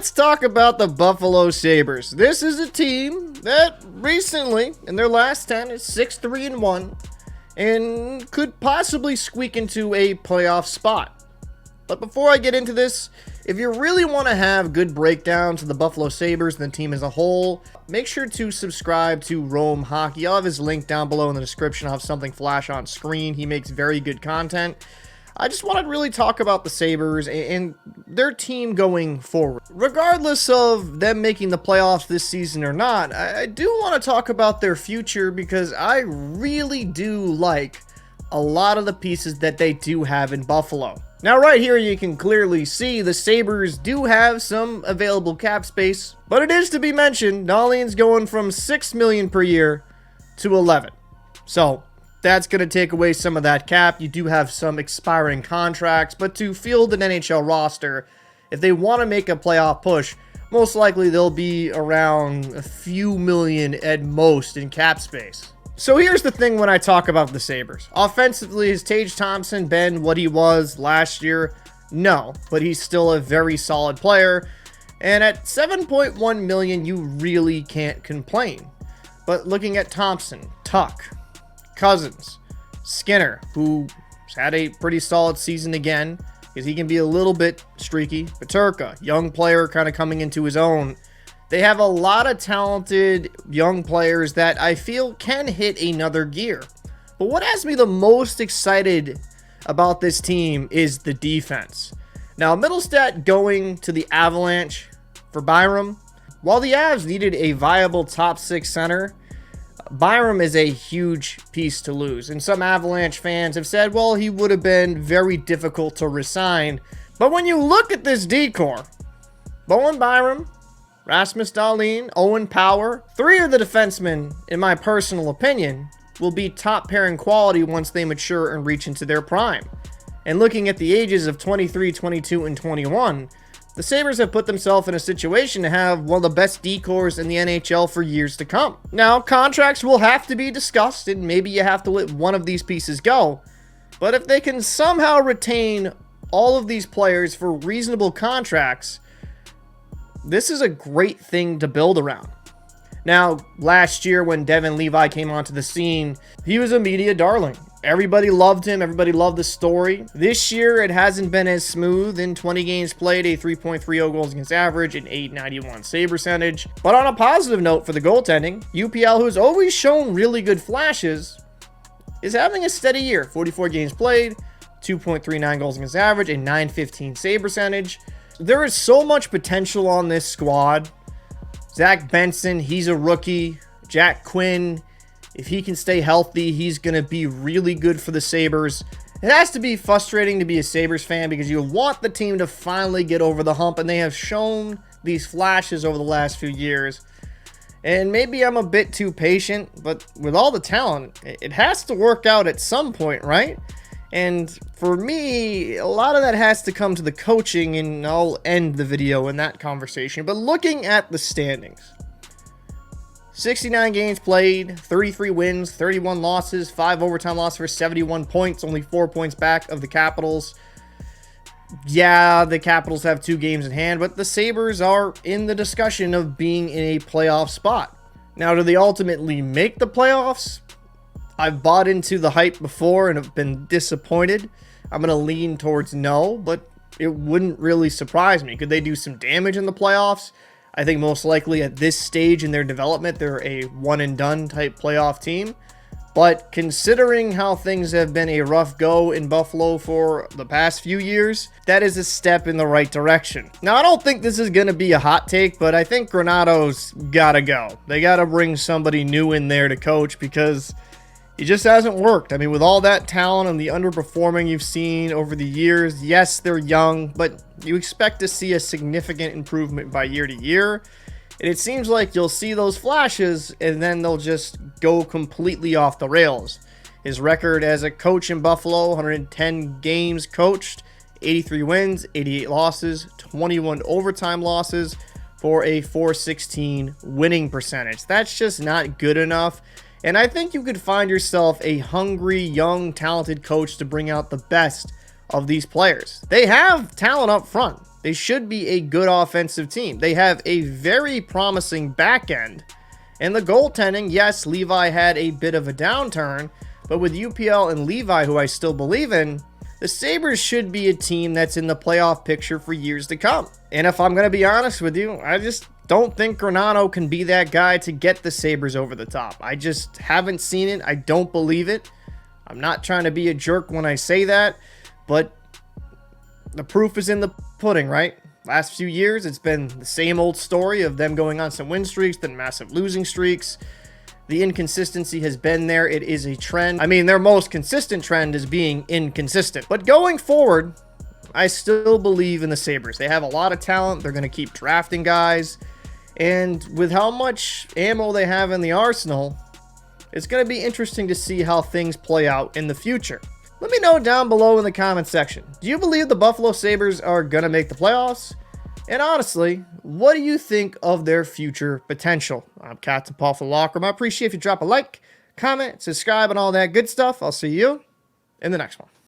let's talk about the Buffalo Sabres. This is a team that recently, in their last 10, is 6-3-1 and could possibly squeak into a playoff spot. But before I get into this, if you really want to have good breakdowns of the Buffalo Sabres and the team as a whole, make sure to subscribe to Rome Hockey. I'll have his link down below in the description. I'll have something flash on screen. He makes very good content. I just want to really talk about the Sabres and their team going forward. Regardless of them making the playoffs this season or not, I do want to talk about their future because I really do like a lot of the pieces that they do have in Buffalo. Now right here you can clearly see the Sabres do have some available cap space, but it is to be mentioned, Dahlin's going from $6 million per year to 11. So that's going to take away some of that cap. You do have some expiring contracts, but to field an NHL roster, if they want to make a playoff push, most likely they'll be around a few million at most in cap space. So here's the thing when I talk about the Sabres. Offensively, has Tage Thompson been what he was last year? No, but he's still a very solid player. And at $7.1 million, you really can't complain. But looking at Thompson, Tuck, Cousins, Skinner, who's had a pretty solid season again, because he can be a little bit streaky. Peterka, young player kind of coming into his own. They have a lot of talented young players that I feel can hit another gear. But what has me the most excited about this team is the defense. Now, Middlestat going to the Avalanche for Byram. While the Avs needed a viable top 6 center, Byram is a huge piece to lose. And some Avalanche fans have said, well, he would have been very difficult to resign. But when you look at this decor, Bowen Byram, Rasmus Dahlin, Owen Power, 3 of the defensemen, in my personal opinion, will be top pairing quality once they mature and reach into their prime. And looking at the ages of 23, 22, and 21, the Sabres have put themselves in a situation to have one of the best decors in the NHL for years to come. Now, contracts will have to be discussed, and maybe you have to let one of these pieces go. But if they can somehow retain all of these players for reasonable contracts, this is a great thing to build around. Now, last year when Devin Levi came onto the scene, he was a media darling. Everybody loved him. Everybody loved the story. This year, it hasn't been as smooth. In 20 games played, a 3.30 goals against average, an .891 save percentage. But on a positive note for the goaltending, UPL, who's always shown really good flashes, is having a steady year. 44 games played, 2.39 goals against average, a .915 save percentage. There is so much potential on this squad. Zach Benson, he's a rookie. Jack Quinn, if he can stay healthy, he's going to be really good for the Sabres. It has to be frustrating to be a Sabres fan because you want the team to finally get over the hump, and they have shown these flashes over the last few years. And maybe I'm a bit too patient, but with all the talent, it has to work out at some point, right? And for me, a lot of that has to come to the coaching, and I'll end the video in that conversation. But looking at the standings, 69 games played, 33 wins, 31 losses, 5 overtime losses for 71 points, only 4 points back of the Capitals. Yeah, the Capitals have 2 games in hand, but the Sabres are in the discussion of being in a playoff spot. Now, do they ultimately make the playoffs? I've bought into the hype before and have been disappointed. I'm going to lean towards no, but it wouldn't really surprise me. Could they do some damage in the playoffs? I think most likely at this stage in their development, they're a one-and-done type playoff team. But considering how things have been a rough go in Buffalo for the past few years, that is a step in the right direction. Now, I don't think this is going to be a hot take, but I think Granato's got to go. They got to bring somebody new in there to coach because it just hasn't worked. I mean, with all that talent and the underperforming you've seen over the years, yes, they're young, but you expect to see a significant improvement by year to year. And it seems like you'll see those flashes and then they'll just go completely off the rails. His record as a coach in Buffalo, 110 games coached, 83 wins, 88 losses, 21 overtime losses for a .416 winning percentage. That's just not good enough. And I think you could find yourself a hungry, young, talented coach to bring out the best of these players. They have talent up front. They should be a good offensive team. They have a very promising back end. And the goaltending, yes, Levi had a bit of a downturn, but with UPL and Levi, who I still believe in, the Sabres should be a team that's in the playoff picture for years to come. And if I'm going to be honest with you, I just don't think Granato can be that guy to get the Sabres over the top. I just haven't seen it. I don't believe it. I'm not trying to be a jerk when I say that, but the proof is in the pudding, right? Last few years, it's been the same old story of them going on some win streaks, then massive losing streaks. The inconsistency has been there. It is a trend. I mean, their most consistent trend is being inconsistent. But going forward, I still believe in the Sabres. They have a lot of talent. They're going to keep drafting guys. And with how much ammo they have in the arsenal, it's going to be interesting to see how things play out in the future. Let me know down below in the comment section. Do you believe the Buffalo Sabres are going to make the playoffs? And honestly, what do you think of their future potential? I'm Captain Paul for Locker Room. I appreciate if you drop a like, comment, subscribe, and all that good stuff. I'll see you in the next one.